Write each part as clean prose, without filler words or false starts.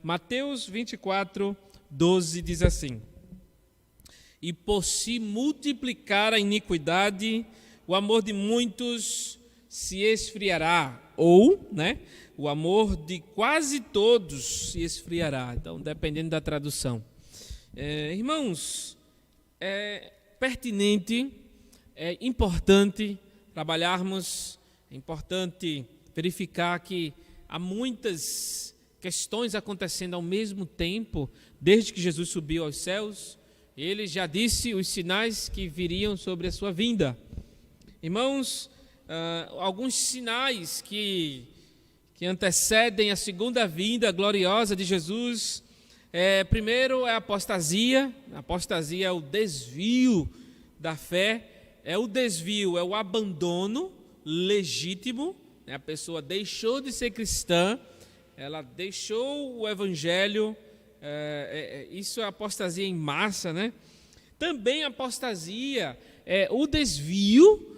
Mateus 24, 12 diz assim: e por se multiplicar a iniquidade, o amor de muitos se esfriará, ou, o amor de quase todos se esfriará. Então, dependendo da tradução. Irmãos, é pertinente, é importante trabalharmos, é importante verificar que há muitas questões acontecendo ao mesmo tempo, desde que Jesus subiu aos céus. Ele já disse os sinais que viriam sobre a sua vinda. Irmãos, alguns sinais que antecedem a segunda vinda gloriosa de Jesus. Primeiro é a apostasia. A apostasia é o desvio da fé, é o desvio, é o abandono legítimo. A pessoa deixou de ser cristã, ela deixou o evangelho. Isso é apostasia em massa, Também a apostasia é o desvio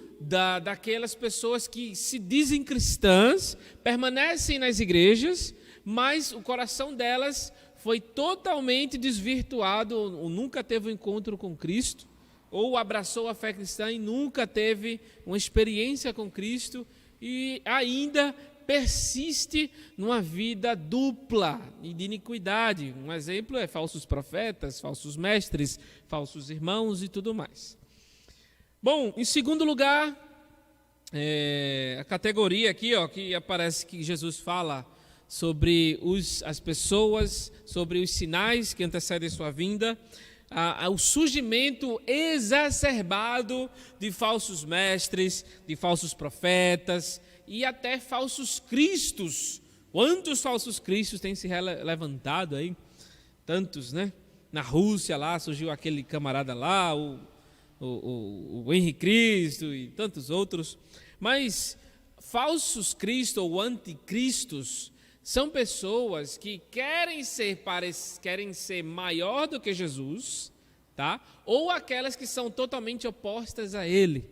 daquelas pessoas que se dizem cristãs, permanecem nas igrejas, mas o coração delas foi totalmente desvirtuado, ou nunca teve um encontro com Cristo, ou abraçou a fé cristã e nunca teve uma experiência com Cristo, e ainda persiste numa vida dupla e de iniquidade. Um exemplo é falsos profetas, falsos mestres, falsos irmãos e tudo mais. Bom, em segundo lugar, a categoria aqui, que aparece que Jesus fala sobre as pessoas, sobre os sinais que antecedem sua vinda, o surgimento exacerbado de falsos mestres, de falsos profetas e até falsos cristos. Quantos falsos cristos têm se levantado aí? Tantos, Na Rússia lá surgiu aquele camarada lá, o Henrique Cristo e tantos outros. Mas falsos cristos ou anticristos são pessoas que querem ser maior do que Jesus, ou aquelas que são totalmente opostas a ele.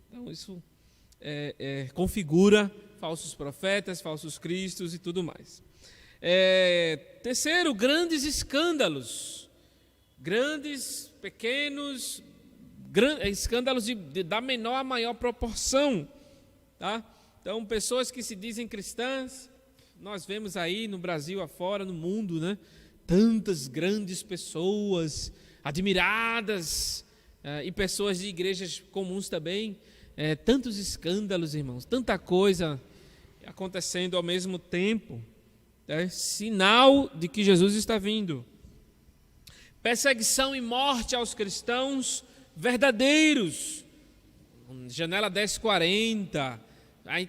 Então isso configura falsos profetas, falsos cristos e tudo mais. Terceiro, grandes escândalos. Grandes, pequenos, escândalos da menor a maior proporção. Então, pessoas que se dizem cristãs, nós vemos aí no Brasil afora, no mundo, tantas grandes pessoas admiradas, e pessoas de igrejas comuns também, tantos escândalos, irmãos, tanta coisa acontecendo ao mesmo tempo, sinal de que Jesus está vindo. Perseguição e morte aos cristãos verdadeiros. Janela 1040,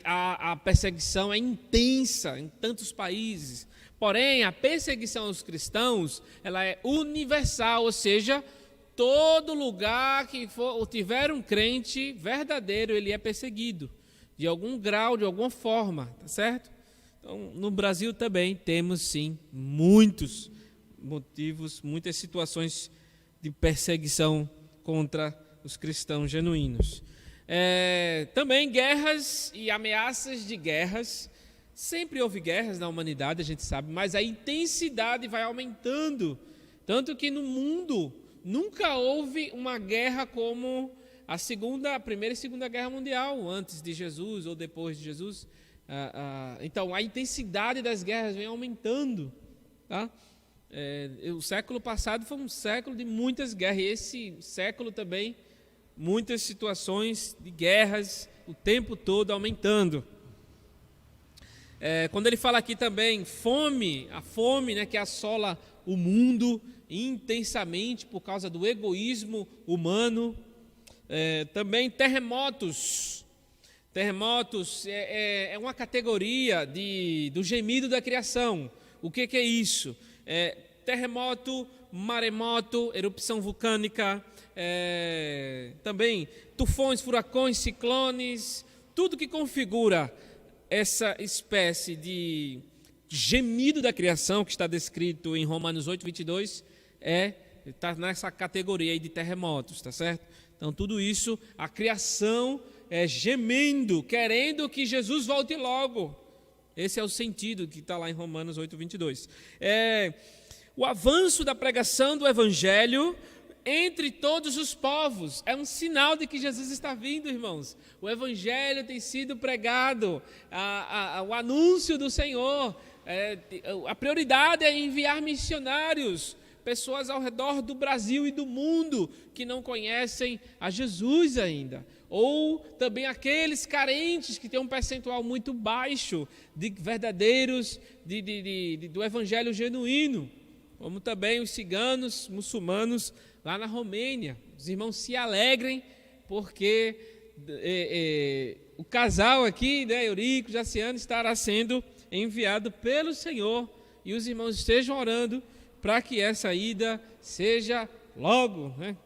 a perseguição é intensa em tantos países. Porém, a perseguição aos cristãos, ela é universal, ou seja, todo lugar que tiver um crente verdadeiro, ele é perseguido, de algum grau, de alguma forma, tá certo? Então, no Brasil também temos, sim, muitos motivos, muitas situações de perseguição contra os cristãos genuínos. Também guerras e ameaças de guerras. Sempre houve guerras na humanidade, a gente sabe, mas a intensidade vai aumentando. Tanto que no mundo nunca houve uma guerra como a Primeira e Segunda Guerra Mundial, antes de Jesus ou depois de Jesus. Então, a intensidade das guerras vem aumentando. O século passado foi um século de muitas guerras, e esse século também, muitas situações de guerras, o tempo todo aumentando. Quando ele fala aqui também a fome, que assola o mundo intensamente por causa do egoísmo humano. Também terremotos. Terremotos é uma categoria do gemido da criação. O que é isso? Terremoto, maremoto, erupção vulcânica, também tufões, furacões, ciclones, tudo que configura essa espécie de gemido da criação que está descrito em Romanos 8:22 está nessa categoria aí de terremotos, tá certo? Então tudo isso, a criação gemendo, querendo que Jesus volte logo, Esse é o sentido que está lá em Romanos 8:22. O avanço da pregação do Evangelho entre todos os povos. É um sinal de que Jesus está vindo, irmãos. O Evangelho tem sido pregado, o anúncio do Senhor. A prioridade é enviar missionários, pessoas ao redor do Brasil e do mundo que não conhecem a Jesus ainda. Ou também aqueles carentes que têm um percentual muito baixo de verdadeiros, do Evangelho genuíno. Como também os ciganos, muçulmanos, lá na Romênia. Os irmãos se alegrem, porque o casal aqui, né, Eurico e Jaciano, estará sendo enviado pelo Senhor, e os irmãos estejam orando para que essa ida seja logo, né?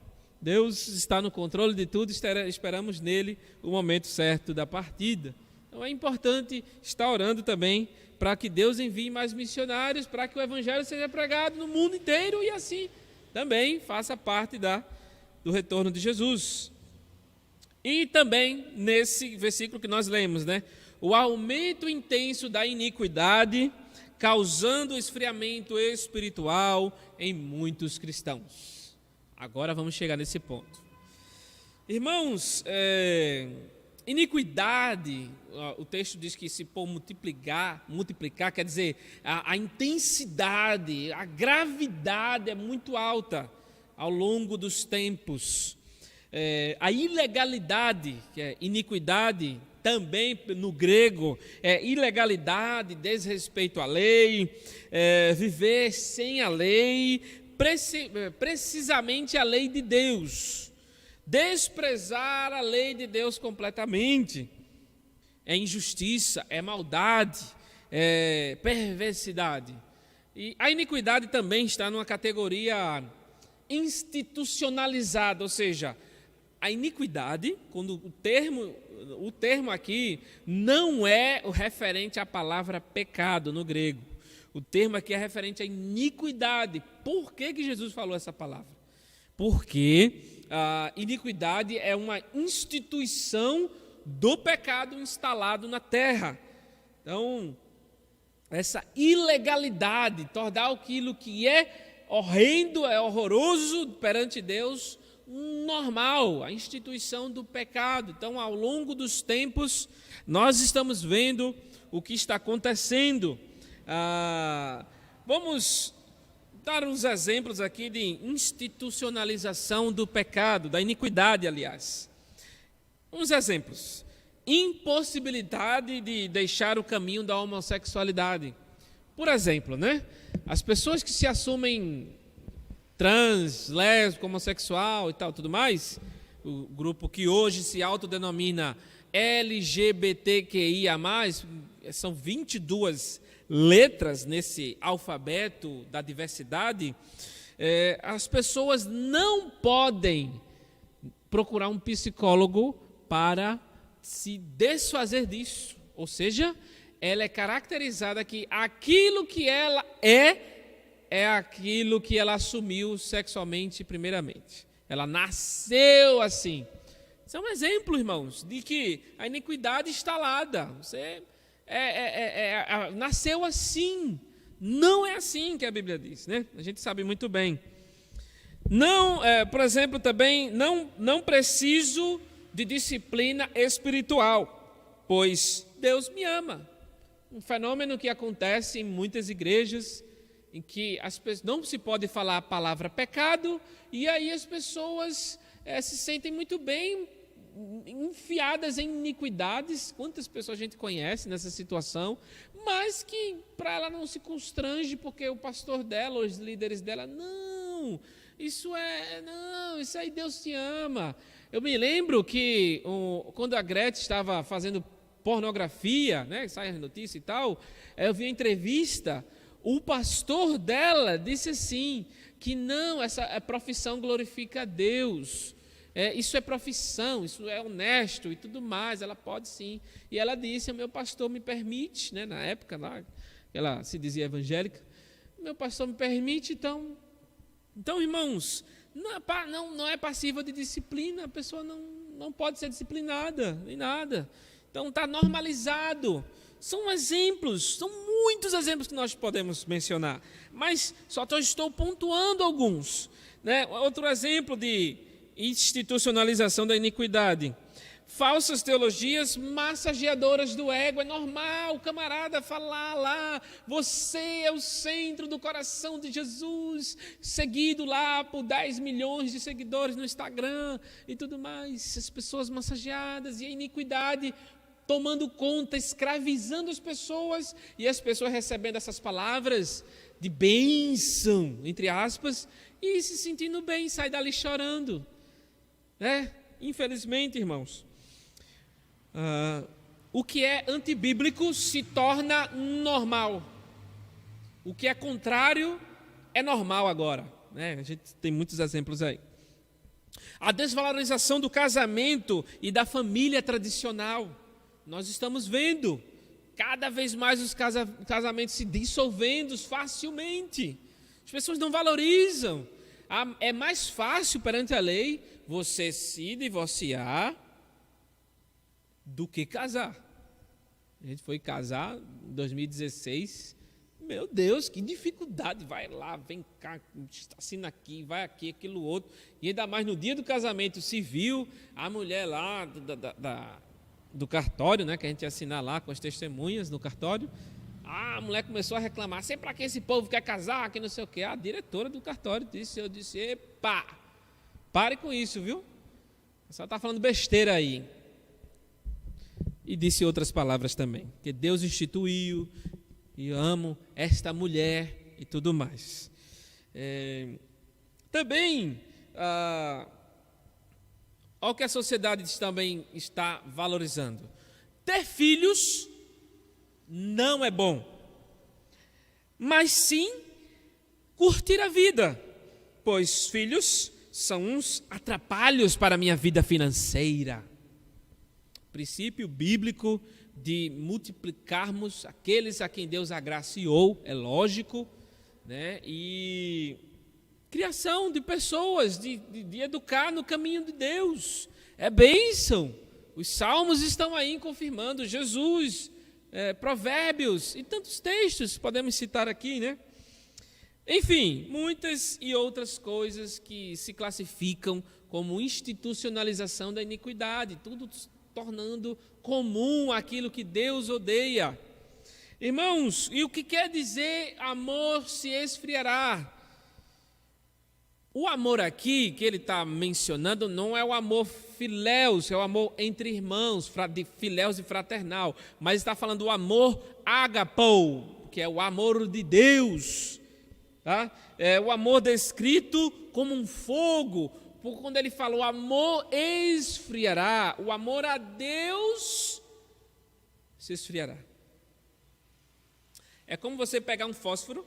Deus está no controle de tudo, esperamos nele o momento certo da partida. Então é importante estar orando também para que Deus envie mais missionários, para que o Evangelho seja pregado no mundo inteiro e assim também faça parte do retorno de Jesus. E também nesse versículo que nós lemos, né? O aumento intenso da iniquidade, causando esfriamento espiritual em muitos cristãos. Agora vamos chegar nesse ponto. Irmãos, iniquidade, o texto diz que se por multiplicar, quer dizer, a intensidade, a gravidade é muito alta ao longo dos tempos. A ilegalidade, que é iniquidade, também no grego, ilegalidade, desrespeito à lei, viver sem a lei, precisamente a lei de Deus, desprezar a lei de Deus completamente, é injustiça, é maldade, é perversidade. E a iniquidade também está numa categoria institucionalizada, ou seja, a iniquidade, quando o termo aqui não é o referente à palavra pecado no grego. O termo aqui é referente à iniquidade. Por que Jesus falou essa palavra? Porque a iniquidade é uma instituição do pecado instalado na terra. Então, essa ilegalidade, tornar aquilo que é horrendo, é horroroso perante Deus, normal, a instituição do pecado. Então, ao longo dos tempos, nós estamos vendo o que está acontecendo. Vamos dar uns exemplos aqui de institucionalização do pecado, da iniquidade, aliás. Uns exemplos. Impossibilidade de deixar o caminho da homossexualidade. Por exemplo, né? As pessoas que se assumem trans, lésbico, homossexual e tal, tudo mais, o grupo que hoje se autodenomina LGBTQIA+, são 22 letras nesse alfabeto da diversidade. As pessoas não podem procurar um psicólogo para se desfazer disso, ou seja, ela é caracterizada que aquilo que ela é aquilo que ela assumiu sexualmente primeiramente. Ela nasceu assim. Isso é um exemplo, irmãos, de que a iniquidade instalada. Você nasceu assim. Não é assim que a Bíblia diz, né? A gente sabe muito bem. Não, por exemplo, também não preciso de disciplina espiritual, pois Deus me ama. Um fenômeno que acontece em muitas igrejas, em que as pessoas, não se pode falar a palavra pecado, e aí as pessoas se sentem muito bem enfiadas em iniquidades. Quantas pessoas a gente conhece nessa situação, mas que para ela não se constrange, porque o pastor dela, os líderes dela, não, isso aí Deus te ama. Eu me lembro que quando a Gretchen estava fazendo pornografia, né, sai as notícias e tal, eu vi a entrevista, o pastor dela disse assim, que não, essa profissão glorifica a Deus, isso é profissão, isso é honesto e tudo mais, ela pode sim. E ela disse, o meu pastor me permite, né, na época lá, ela se dizia evangélica, meu pastor me permite, então irmãos, não é passível de disciplina, a pessoa não pode ser disciplinada, nem nada. Então está normalizado. São exemplos, são muitos exemplos que nós podemos mencionar, mas só estou pontuando alguns, né? Outro exemplo de institucionalização da iniquidade: falsas teologias massageadoras do ego. É normal o camarada falar lá, você é o centro do coração de Jesus, seguido lá por 10 milhões de seguidores no Instagram e tudo mais. As pessoas massageadas e a iniquidade tomando conta, escravizando as pessoas, e as pessoas recebendo essas palavras de bênção, entre aspas, e se sentindo bem, sai dali chorando, né? Infelizmente, irmãos, o que é antibíblico se torna normal, o que é contrário é normal agora, né? A gente tem muitos exemplos aí. A desvalorização do casamento e da família tradicional. Nós estamos vendo cada vez mais os casamentos se dissolvendo facilmente. As pessoas não valorizam. É mais fácil perante a lei você se divorciar do que casar. A gente foi casar em 2016. Meu Deus, que dificuldade. Vai lá, vem cá, assina aqui, vai aqui, aquilo outro. E ainda mais no dia do casamento civil, a mulher lá do cartório, né, que a gente ia assinar lá com as testemunhas no cartório, a mulher começou a reclamar: sei para que esse povo quer casar, que não sei o quê. A diretora do cartório disse, eu disse: epa, pare com isso, viu? Você está falando besteira aí. E disse outras palavras também, que Deus instituiu, e amo esta mulher e tudo mais. Também, olha o que a sociedade também está valorizando: ter filhos não é bom, mas sim curtir a vida, pois filhos são uns atrapalhos para a minha vida financeira. Princípio bíblico de multiplicarmos aqueles a quem Deus agraciou, é lógico, né? E criação de pessoas, de educar no caminho de Deus, é bênção. Os salmos estão aí confirmando, Jesus, Provérbios e tantos textos podemos citar aqui, né? Enfim, muitas e outras coisas que se classificam como institucionalização da iniquidade, tudo tornando comum aquilo que Deus odeia. Irmãos, e o que quer dizer amor se esfriará? O amor aqui que ele está mencionando não é o amor filéus, é o amor entre irmãos, de filéus e fraternal, mas está falando do amor agapou, que é o amor de Deus, tá? É o amor descrito como um fogo, porque quando ele fala o amor esfriará, o amor a Deus se esfriará. É como você pegar um fósforo.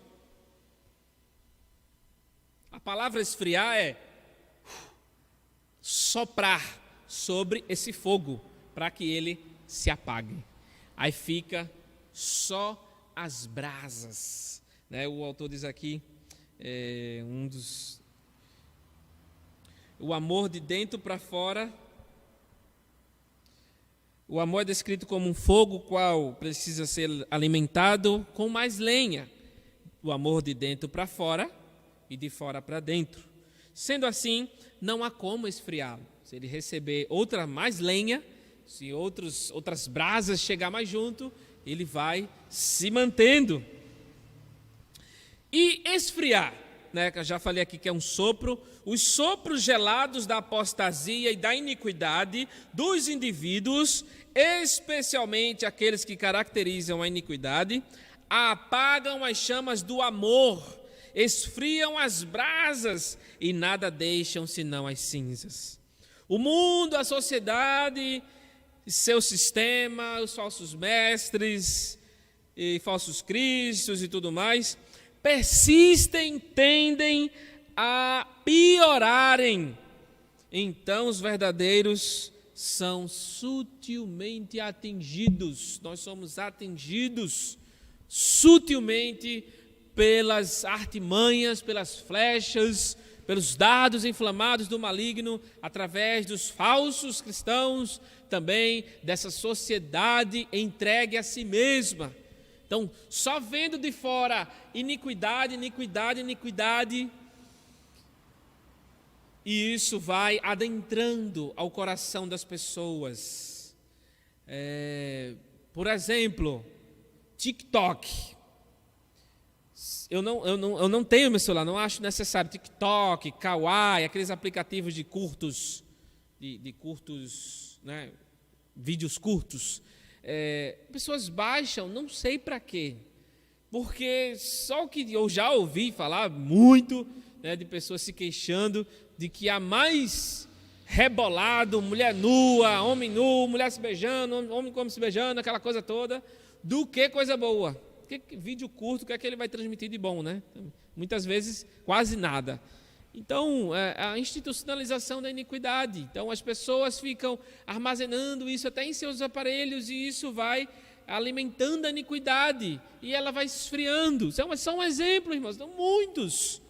A palavra esfriar é soprar sobre esse fogo para que ele se apague. Aí fica só as brasas, né? O autor diz aqui, o amor de dentro para fora. O amor é descrito como um fogo qual precisa ser alimentado com mais lenha. O amor de dentro para fora e de fora para dentro. Sendo assim, não há como esfriá-lo. Se ele receber outra mais lenha, se outras brasas chegar mais junto, ele vai se mantendo. E esfriar, né? Eu já falei aqui que é um sopro. Os sopros gelados da apostasia e da iniquidade dos indivíduos, especialmente aqueles que caracterizam a iniquidade, apagam as chamas do amor, esfriam as brasas e nada deixam senão as cinzas. O mundo, a sociedade, seu sistema, os falsos mestres e falsos cristos e tudo mais, persistem, tendem a piorarem. Então os verdadeiros são sutilmente atingidos. Nós somos atingidos sutilmente pelas artimanhas, pelas flechas, pelos dardos inflamados do maligno, através dos falsos cristãos, também dessa sociedade entregue a si mesma. Então, só vendo de fora iniquidade, iniquidade, iniquidade, e isso vai adentrando ao coração das pessoas. Por exemplo, TikTok. Eu não tenho meu celular, não acho necessário. TikTok, Kawaii, aqueles aplicativos de curtos, de curtos, né, vídeos curtos. Pessoas baixam, não sei para quê. Porque só o que eu já ouvi falar muito, né, de pessoas se queixando de que há mais rebolado, mulher nua, homem nu, mulher se beijando, homem como se beijando, aquela coisa toda, do que coisa boa. Que vídeo curto, o que é que ele vai transmitir de bom, né? Muitas vezes, quase nada. Então, a institucionalização da iniquidade. Então, as pessoas ficam armazenando isso até em seus aparelhos e isso vai alimentando a iniquidade e ela vai esfriando. Só um exemplo, irmãos, são muitos.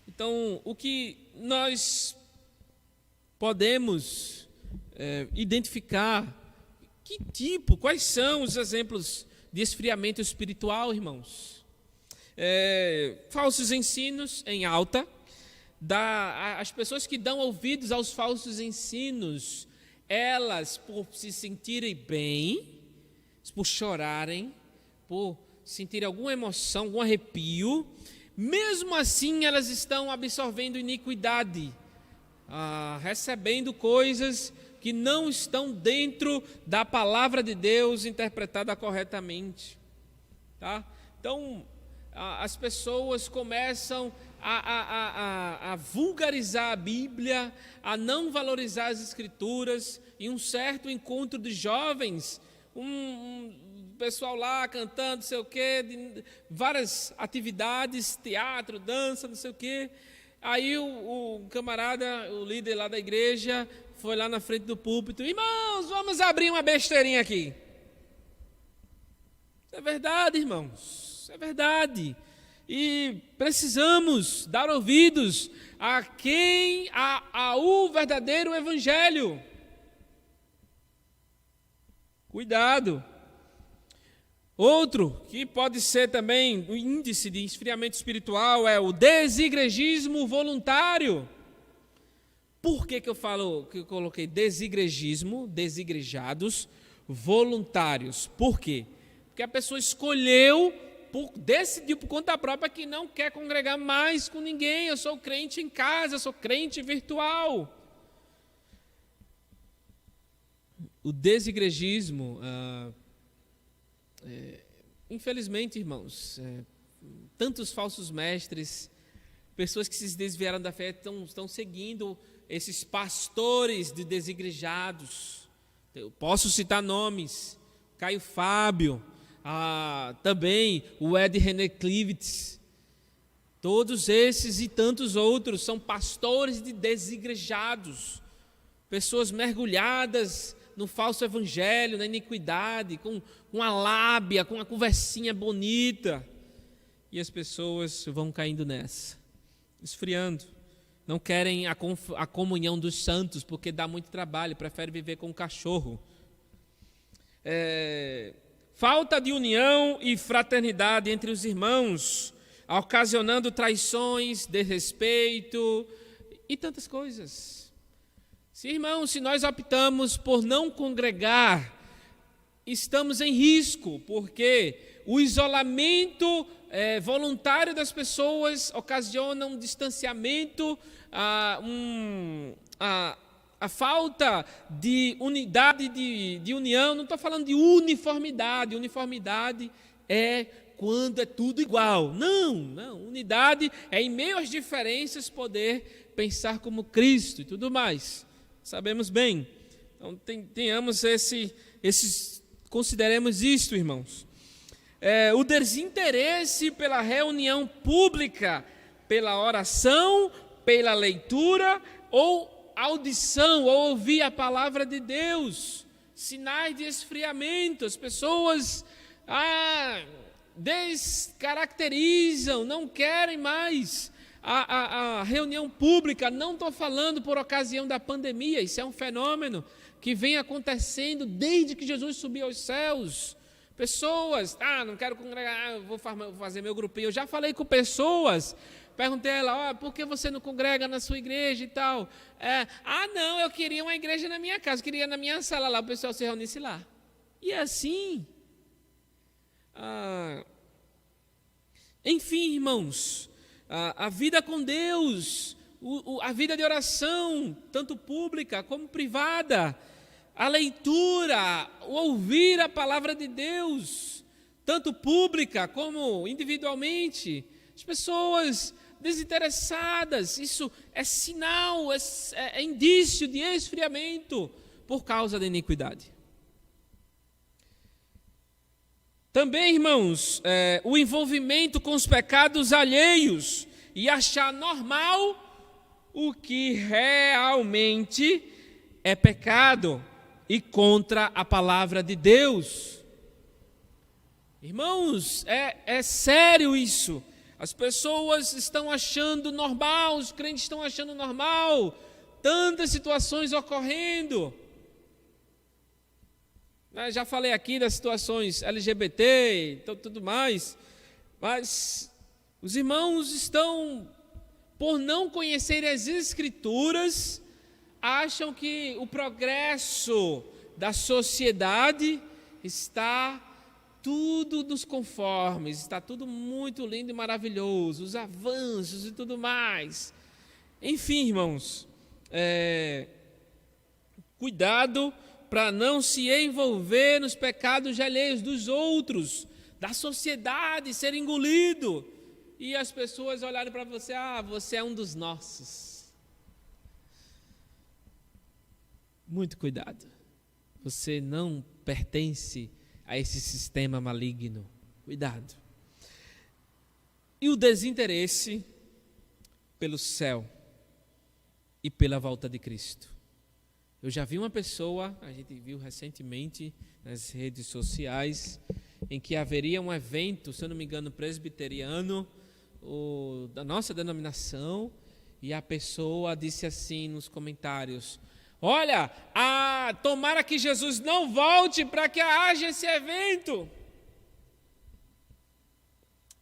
Então, o que nós podemos identificar, quais são os exemplos de esfriamento espiritual, irmãos? Falsos ensinos em alta. As pessoas que dão ouvidos aos falsos ensinos, elas, por se sentirem bem, por chorarem, por sentirem alguma emoção, algum arrepio, mesmo assim elas estão absorvendo iniquidade, recebendo coisas que não estão dentro da palavra de Deus interpretada corretamente. Tá? Então, as pessoas começam a vulgarizar a Bíblia, a não valorizar as Escrituras. Em um certo encontro de jovens, pessoal lá cantando, não sei o quê, várias atividades, teatro, dança, não sei o quê. Aí o camarada, o líder lá da igreja, foi lá na frente do púlpito: irmãos, vamos abrir uma besteirinha aqui. Isso é verdade, irmãos, isso é verdade. E precisamos dar ouvidos ao verdadeiro evangelho. Cuidado. Outro que pode ser também o índice de esfriamento espiritual é o desigregismo voluntário. Por que eu coloquei desigregismo, desigrejados, voluntários? Por quê? Porque a pessoa escolheu, decidiu por conta própria que não quer congregar mais com ninguém. Eu sou crente em casa, eu sou crente virtual. O desigregismo, infelizmente, irmãos, tantos falsos mestres, pessoas que se desviaram da fé estão seguindo esses pastores de desigrejados. Eu posso citar nomes: Caio Fábio, também o Ed René Klivitz. Todos esses e tantos outros são pastores de desigrejados, pessoas mergulhadas no falso evangelho, na iniquidade, com a lábia, com a conversinha bonita. E as pessoas vão caindo nessa, esfriando. Não querem a comunhão dos santos, porque dá muito trabalho, preferem viver com um cachorro. Falta de união e fraternidade entre os irmãos, ocasionando traições, desrespeito e tantas coisas. Irmãos, se nós optamos por não congregar, estamos em risco, porque o isolamento voluntário das pessoas ocasiona um distanciamento, a falta de unidade, de união. Não estou falando de uniformidade. Uniformidade é quando é tudo igual. Não. Unidade é, em meio às diferenças, poder pensar como Cristo e tudo mais. Sabemos bem. Então, consideremos isto, irmãos. O desinteresse pela reunião pública, pela oração, pela leitura ou audição, ou ouvir a palavra de Deus. Sinais de esfriamento. As pessoas descaracterizam, não querem mais a reunião pública, não estou falando por ocasião da pandemia, isso é um fenômeno que vem acontecendo desde que Jesus subiu aos céus. Pessoas, não quero congregar, vou fazer meu grupinho. Eu já falei com pessoas, perguntei a ela, por que você não congrega na sua igreja e tal? Não, eu queria uma igreja na minha casa, eu queria na minha sala lá, o pessoal se reunisse lá. E assim, enfim, irmãos, a vida com Deus, a vida de oração, tanto pública como privada, a leitura, o ouvir a palavra de Deus, tanto pública como individualmente, as pessoas desinteressadas, isso é sinal, é indício de esfriamento por causa da iniquidade. Também, irmãos, o envolvimento com os pecados alheios e achar normal o que realmente é pecado e contra a palavra de Deus. Irmãos, é sério isso. As pessoas estão achando normal, os crentes estão achando normal, tantas situações ocorrendo. Já falei aqui das situações LGBT e tudo mais, mas os irmãos estão, por não conhecerem as Escrituras, acham que o progresso da sociedade está tudo nos conformes, está tudo muito lindo e maravilhoso, os avanços e tudo mais. Enfim, irmãos, cuidado para não se envolver nos pecados alheios dos outros, da sociedade, ser engolido, e as pessoas olharem para você, você é um dos nossos. Muito cuidado, você não pertence a esse sistema maligno, cuidado. E o desinteresse pelo céu e pela volta de Cristo. Eu já vi uma pessoa, a gente viu recentemente nas redes sociais, em que haveria um evento, se eu não me engano, presbiteriano, da nossa denominação, e a pessoa disse assim nos comentários: olha, tomara que Jesus não volte para que haja esse evento.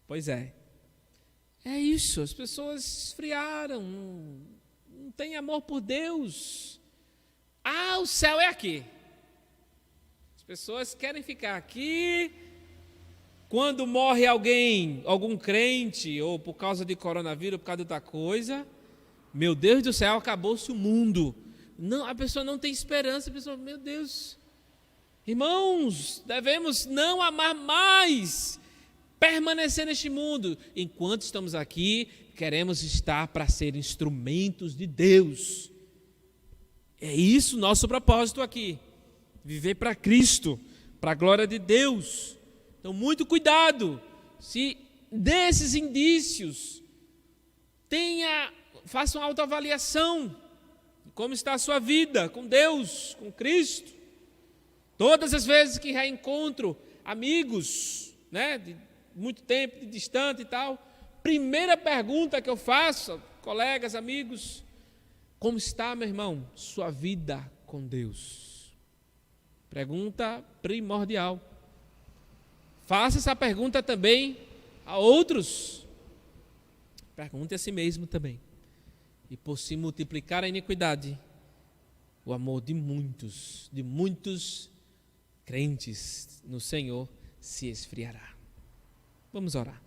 Pois é isso, as pessoas esfriaram, não tem amor por Deus. O céu é aqui. As pessoas querem ficar aqui. Quando morre algum crente, ou por causa de coronavírus, por causa de outra coisa, meu Deus do céu, acabou-se o mundo. Não, a pessoa não tem esperança, a pessoa, meu Deus. Irmãos, devemos não amar mais, permanecer neste mundo. Enquanto estamos aqui, queremos estar para ser instrumentos de Deus. É isso o nosso propósito aqui, viver para Cristo, para a glória de Deus. Então, muito cuidado, se desses indícios, faça uma autoavaliação, como está a sua vida com Deus, com Cristo. Todas as vezes que reencontro amigos, de muito tempo, de distante e tal, primeira pergunta que eu faço, colegas, amigos: como está, meu irmão, sua vida com Deus? Pergunta primordial. Faça essa pergunta também a outros. Pergunte a si mesmo também. E por se multiplicar a iniquidade, o amor de muitos crentes no Senhor se esfriará. Vamos orar.